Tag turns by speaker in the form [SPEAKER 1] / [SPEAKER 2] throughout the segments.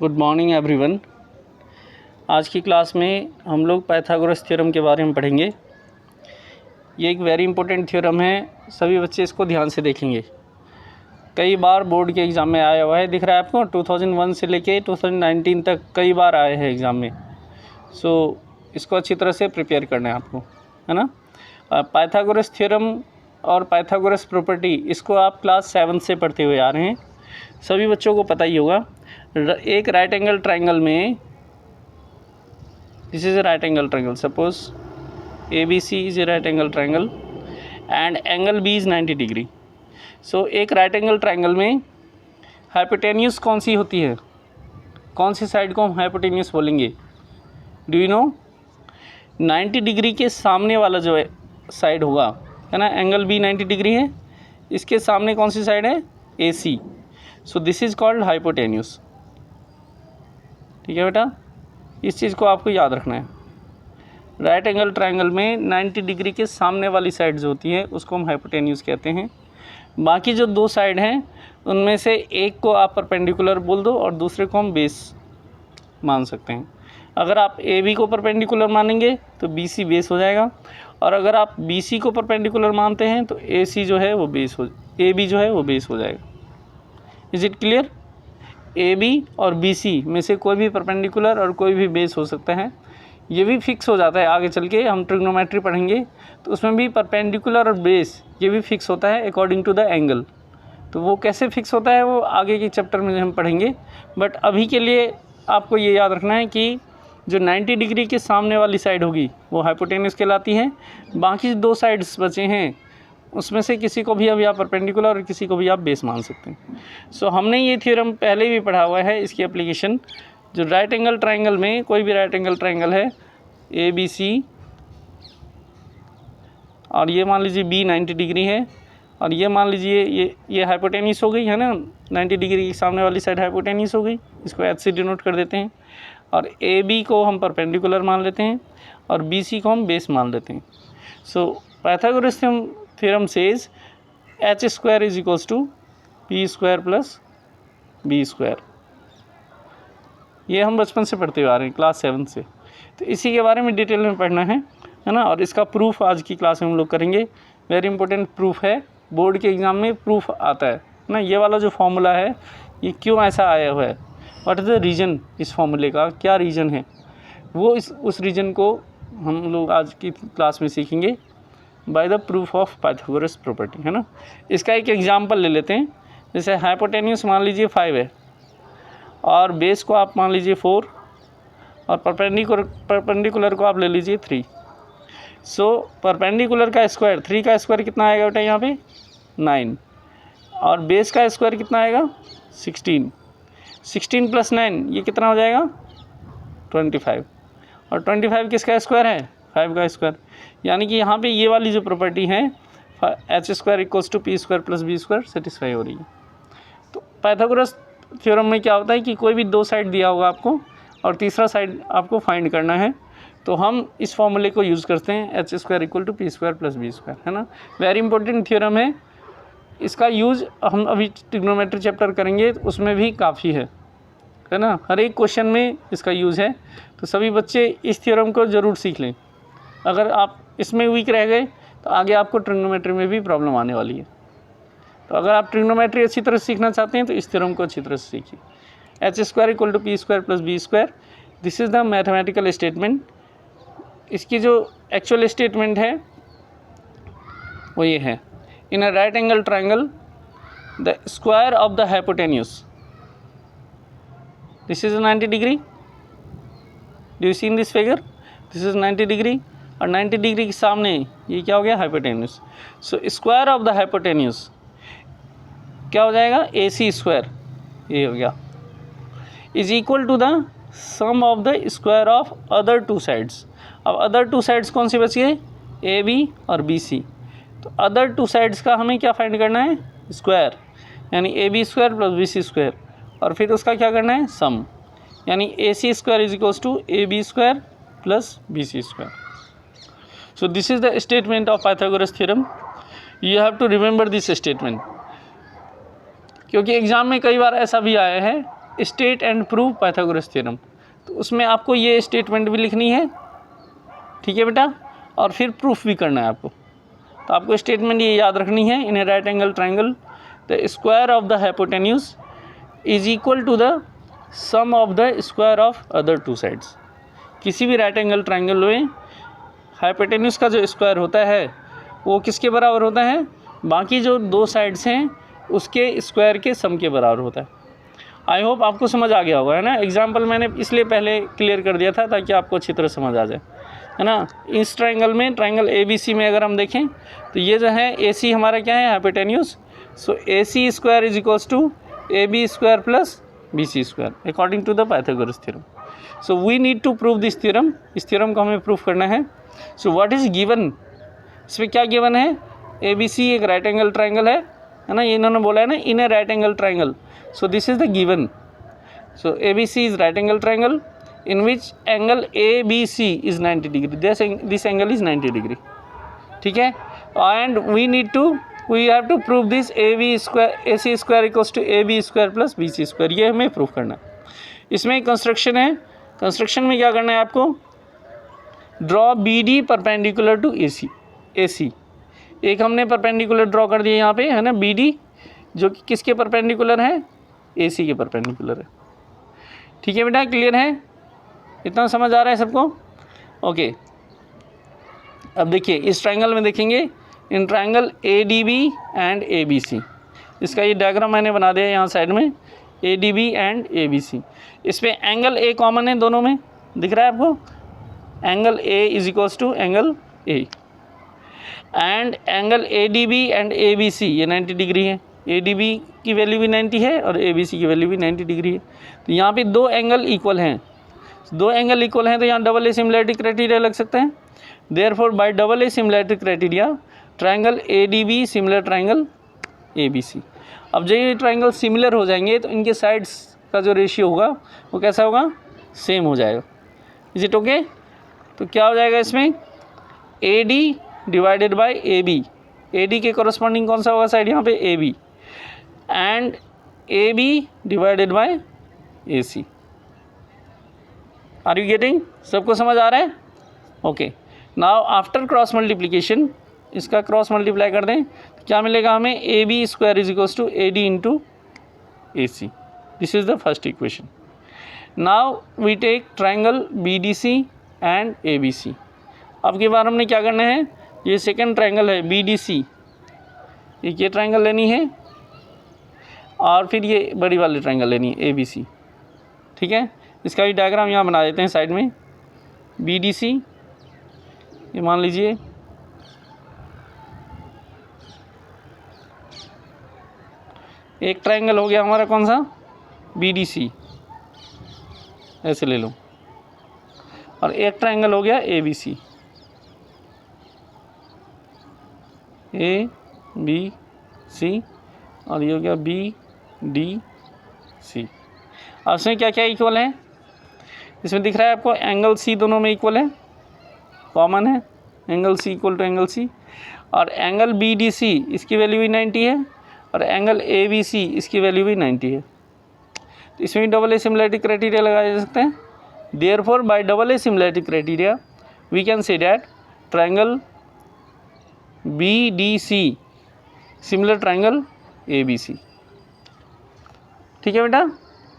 [SPEAKER 1] Good morning everyone. आज की class में हम लोग पाइथागोरस थ्योरम के बारे में पढ़ेंगे। ये एक वेरी इंपॉर्टेंट थ्योरम है, सभी बच्चे इसको ध्यान से देखेंगे। कई बार बोर्ड के एग्ज़ाम में आया हुआ है, दिख रहा है आपको। 2001 से लेके 2019 तक कई बार आए हैं एग्ज़ाम में। इसको अच्छी तरह से प्रिपेयर करना है आपको, है ना। पाइथागोरस थ्योरम और पाइथागोरस प्रॉपर्टी, इसको आप क्लास 7 से पढ़ते हुए आ रहे हैं, सभी बच्चों को पता ही होगा। एक राइट एंगल ट्रायंगल में, this is a right angle triangle, suppose ABC is a right angle triangle and angle B is 90 degree. So एक राइट एंगल ट्रायंगल में हाइपोटेन्यूस कौन सी होती है, कौन सी साइड को हम हाइपोटेन्यूस बोलेंगे? Do you know? 90 डिग्री के सामने वाला जो है साइड होगा, है ना। एंगल B 90 डिग्री है, इसके सामने कौन सी साइड है? AC। So this is called hypotenuse. ठीक है बेटा, इस चीज़ को आपको याद रखना है। राइट एंगल ट्रायंगल में 90 डिग्री के सामने वाली साइड जो होती है उसको हम हाइपोटेन्यूस कहते हैं। बाकी जो दो साइड हैं उनमें से एक को आप परपेंडिकुलर बोल दो और दूसरे को हम बेस मान सकते हैं। अगर आप AB को परपेंडिकुलर मानेंगे तो BC बेस हो जाएगा, और अगर आप BC को परपेंडिकुलर मानते हैं तो AB जो है वो बेस हो जाएगा। Is it clear? AB और BC में से कोई भी परपेंडिकुलर और कोई भी बेस हो सकता है। ये भी फिक्स हो जाता है, आगे चल के हम ट्रिग्नोमेट्री पढ़ेंगे तो उसमें भी परपेंडिकुलर और बेस ये भी फिक्स होता है अकॉर्डिंग टू द एंगल। तो वो कैसे फिक्स होता है वो आगे के चैप्टर में हम पढ़ेंगे। बट अभी के लिए आपको ये याद रखना है कि जो 90 डिग्री के सामने वाली साइड होगी वो हाइपोटेन्यूस कहलाती है। बाकी दो साइड्स बचे हैं उसमें से किसी को भी अब आप परपेंडिकुलर और किसी को भी आप बेस मान सकते हैं। हमने ये थ्योरम पहले भी पढ़ा हुआ है। इसकी एप्लीकेशन जो राइट एंगल ट्रायंगल में, कोई भी राइट एंगल ट्रायंगल है ABC, और ये मान लीजिए B 90 डिग्री है, और ये मान लीजिए ये हाइपोटेन्यूस हो गई, है ना। 90 डिग्री के सामने वाली साइड हाइपोटेन्यूस हो गई, इसको H से डिनोट कर देते हैं। और AB को हम परपेंडिकुलर मान लेते हैं और BC को हम बेस मान लेते हैं। Pythagoras theorem says H square is equals to P square plus B square. ये हम बचपन से पढ़ते हुए आ रहे हैं, क्लास 7 से। तो इसी के बारे में डिटेल में पढ़ना है ना। और इसका प्रूफ आज की क्लास में हम लोग करेंगे। वेरी इंपॉर्टेंट प्रूफ है, बोर्ड के एग्ज़ाम में प्रूफ आता है ना। ये वाला जो फॉर्मूला है ये क्यों ऐसा आया हुआ है, व्हाट इज़ द रीज़न, इस फॉर्मूले का क्या रीज़न है, वो उस रीज़न को हम लोग आज की क्लास में सीखेंगे by the proof of Pythagoras property, है ना। इसका एक एग्जांपल ले लेते हैं। जैसे हाइपोटेन्यूस मान लीजिए 5 है और बेस को आप मान लीजिए 4 और परपेंडिकुलर को आप ले लीजिए 3। परपेंडिकुलर का स्क्वायर, 3 का स्क्वायर कितना आएगा बेटा यहाँ पे? 9। और बेस का स्क्वायर कितना आएगा? 16। 16 प्लस 9 ये कितना हो जाएगा? 25। और 25 किसका स्क्वायर है? 5 का स्क्वायर। यानी कि यहाँ पे ये वाली जो प्रॉपर्टी है H square equals to P square plus B square satisfy हो रही है। तो पाइथागोरस थ्योरम में क्या होता है कि कोई भी दो साइड दिया होगा आपको और तीसरा साइड आपको फाइंड करना है, तो हम इस फॉर्मूले को यूज़ करते हैं H square equal to P square plus B square, है ना। वेरी इंपॉर्टेंट थ्योरम है। इसका यूज़ हम अभी ट्रिग्नोमेट्री चैप्टर करेंगे तो उसमें भी काफ़ी है ना। हर एक क्वेश्चन में इसका यूज़ है। तो सभी बच्चे इस थ्योरम को ज़रूर सीख लें। अगर आप इसमें वीक रह गए तो आगे आपको ट्रिग्नोमेट्री में भी प्रॉब्लम आने वाली है। तो अगर आप ट्रिग्नोमेट्री अच्छी तरह से सीखना चाहते हैं तो इस थ्योरम को अच्छी तरह से सीखिए। H square equal to P square plus B square, this is the mathematical statement. इसकी जो एक्चुअल स्टेटमेंट है वो ये है, in a right angle triangle the square of the hypotenuse, this is 90 degree. Do you see in this figure? This is 90 degree और 90 degree के सामने ये क्या हो गया? Hypotenuse. Square of the hypotenuse क्या हो जाएगा? AC स्क्वायर, ये हो गया, is equal to the sum of the square of other two sides. अब अदर टू साइड्स कौन सी बची है? AB और BC। तो अदर टू साइड्स का हमें क्या फाइंड करना है? स्क्वायर, यानी AB square plus BC square, और फिर उसका क्या करना है? सम, यानी AC square is equals to AB square plus BC square. So this is the statement of Pythagoras theorem. You have to remember this statement, क्योंकि exam में कई बार ऐसा भी आया है state and prove Pythagoras theorem. तो उसमें आपको ये स्टेटमेंट भी लिखनी है, ठीक है बेटा, और फिर प्रूफ भी करना है आपको। तो आपको स्टेटमेंट ये याद रखनी है, in a right angle triangle the square of the hypotenuse is equal to the sum of the square of other two sides. किसी भी राइट एंगल ट्राइंगल में हाइपोटेन्यूज का जो स्क्वायर होता है वो किसके बराबर होता है, बाकी जो दो साइड्स हैं उसके स्क्वायर के सम के बराबर होता है। आई होप आपको समझ आ गया होगा, है ना। एग्जाम्पल मैंने इसलिए पहले क्लियर कर दिया था ताकि आपको अच्छी तरह समझ आ जाए, है ना। इस ट्राइंगल में, ट्राइंगल ABC में अगर हम देखें तो ये जो है AC हमारा क्या है, hypotenuse. So AC square is equals to AB square plus BC square according to the Pythagoras theorem. So we need to prove this theorem. इस थ्योरम को हमें प्रूफ करना है। सो व्हाट इज़ गिवन, इसमें क्या गिवन है, ABC एक right angle triangle है ना, ये इन्होंने बोला है ना, in a right angle triangle. So this is the given. So ABC is right angle triangle in which angle ABC is 90 degree. This angle is 90 degree. ठीक है, and we have to prove this AC square equals to AB square plus BC square। ये हमें proof करना है। इसमें construction है, construction में क्या करना है आपको, draw BD perpendicular to AC। एक हमने परपेंडिकुलर ड्रॉ कर दिया यहाँ पे, है ना, BD जो कि किसके परपेंडिकुलर है, AC के परपेंडिकुलर है। ठीक है बेटा, क्लियर है, इतना समझ आ रहा है सबको? ओके, अब देखिए इस ट्रायंगल में देखेंगे, in triangle ADB and ABC, इसका ये डायग्राम मैंने बना दिया यहाँ साइड में, ADB एंड ABC। इसमें एंगल A कॉमन है दोनों में, दिख रहा है आपको, angle A is equals to angle A, and angle ADB and ABC ये 90 डिग्री है। ADB की वैल्यू भी 90 है और ABC की वैल्यू भी 90 डिग्री है। तो यहाँ पे दो एंगल इक्वल हैं, दो एंगल इक्वल हैं तो यहाँ डबल ए सिमिलैरिटी क्राइटेरिया लग सकते हैं। Therefore by double A similarity criteria triangle ADB similar triangle ABC। अब जब ये ट्रायंगल सिमिलर हो जाएंगे तो इनके साइड्स का जो रेशियो होगा वो कैसा होगा, सेम हो जाएगा। Is it okay? तो क्या हो जाएगा इसमें, AD divided by AB, AD के कॉरस्पॉन्डिंग कौन सा होगा साइड यहाँ पे, AB, and AB divided by AC। Are you getting? सबको समझ आ रहा है? Okay, now after cross multiplication इसका क्रॉस मल्टीप्लाई कर दें तो क्या मिलेगा हमें, AB square is equals to AD into AC। This is the first equation. Now we take triangle BDC and ABC। अब की बार हमने क्या करना है, ये सेकंड ट्रायंगल है BDC, ये ट्रायंगल लेनी है और फिर ये बड़ी वाली ट्रायंगल लेनी है ABC। ठीक है, इसका भी डायग्राम यहाँ बना देते हैं साइड में। BDC ये मान लीजिए एक ट्रायंगल हो गया हमारा कौन सा, BDC, ऐसे ले लो, और एक ट्रायंगल हो गया ABC, ABC, और ये हो गया BDC। अब इसमें क्या क्या इक्वल है, इसमें दिख रहा है आपको एंगल C दोनों में इक्वल है, कॉमन है, angle C equal to angle C, और एंगल BDC इसकी वैल्यू भी 90 है और एंगल ABC इसकी वैल्यू भी 90 है। तो इसमें भी डबल ए सिमिलैरिटी क्राइटेरिया लगाए जा सकते हैं। Therefore by double A similarity criteria we can say that triangle BDC similar triangle ABC। ठीक है बेटा,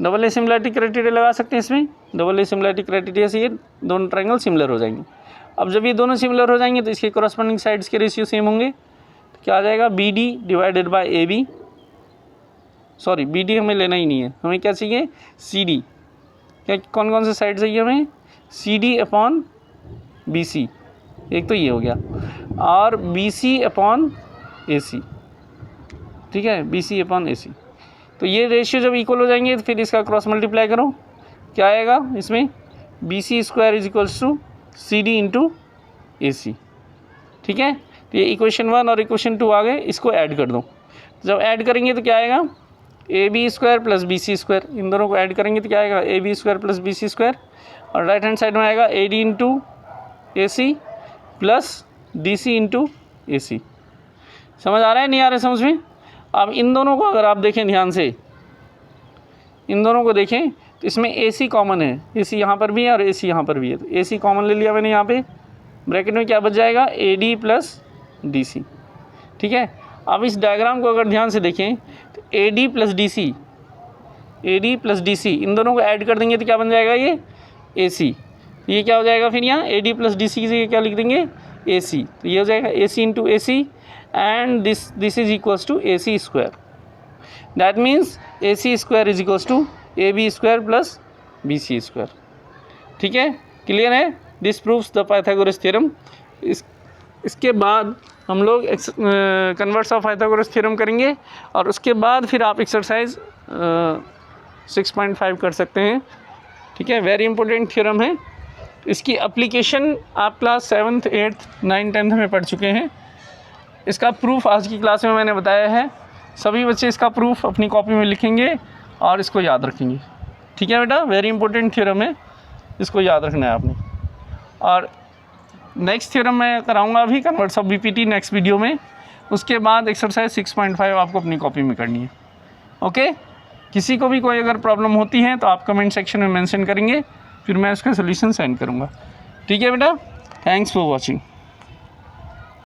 [SPEAKER 1] डबल ए सिमिलैरिटी क्राइटेरिया लगा सकते हैं इसमें, डबल ए सिमिलैरिटी क्राइटेरिया से ये दोनों ट्रायंगल सिमिलर हो जाएंगे। अब जब ये दोनों सिमिलर हो जाएंगे तो इसके कॉरस्पॉन्डिंग साइड्स के रेशियो सेम होंगे, तो क्या आ जाएगा, BD divided by AB, sorry BD हमें लेना ही नहीं है, हमें क्या चाहिए, CD। क्या कौन कौन से साइड चाहिए हमें, CD अपॉन BC, एक तो ये हो गया, और BC अपॉन AC। ठीक है, BC अपॉन AC। तो ये रेशियो जब इक्वल हो जाएंगे तो फिर इसका क्रॉस मल्टीप्लाई करो, क्या आएगा इसमें, BC square is equals to CD into AC। ठीक है, तो ये इक्वेशन 1 और इक्वेशन 2 आ गए, इसको ऐड कर दो। जब ऐड करेंगे तो क्या आएगा, AB square plus BC square, इन दोनों को ऐड करेंगे तो क्या आएगा, AB square plus BC square, और राइट हैंड साइड में आएगा AD into AC plus DC into AC। समझ आ रहा है, नहीं आ रहा है समझ में? अब इन दोनों को अगर आप देखें ध्यान से, इन दोनों को देखें तो इसमें ए सी कॉमन है, ए सी यहाँ पर भी है और ए सी यहाँ पर भी है, तो ए सी कॉमन ले लिया मैंने यहाँ पे, ब्रैकेट में क्या बच जाएगा A D plus D C. ठीक है, अब इस डायग्राम को अगर ध्यान से देखें तो A D plus D C, A D plus D C इन दोनों को ऐड कर देंगे तो क्या बन जाएगा ये ए सी। ये क्या हो जाएगा फिर यहाँ A D plus D C से क्या लिख देंगे ए सी, तो ये हो जाएगा A C into A C and this is equals to A C square. That means A C square is equals to A B square plus B C square. ठीक है, क्लियर है? This proves the Pythagoras theorem. इसके बाद हम लोग converse of Pythagoras theorem करेंगे और उसके बाद फिर आप एक्सरसाइज 6.5 कर सकते हैं। ठीक है, वेरी इंपॉर्टेंट थ्योरम है। इसकी एप्लीकेशन आप class 7th 8th 9th 10th में पढ़ चुके हैं। इसका प्रूफ आज की क्लास में मैंने बताया है। सभी बच्चे इसका प्रूफ अपनी कॉपी में लिखेंगे और इसको याद रखेंगे। ठीक है बेटा, वेरी इंपॉर्टेंट थ्योरम है, इसको याद रखना है आपने। और नेक्स्ट थ्योरम मैं कराऊंगा अभी converts of BPT next video में। उसके बाद एक्सरसाइज 6.5 आपको अपनी कॉपी में करनी है। ओके, किसी को भी कोई अगर प्रॉब्लम होती है तो आप कमेंट सेक्शन में मेंशन करेंगे, फिर मैं उसका सोल्यूशन सेंड करूँगा। ठीक है बेटा, थैंक्स फॉर वॉचिंग।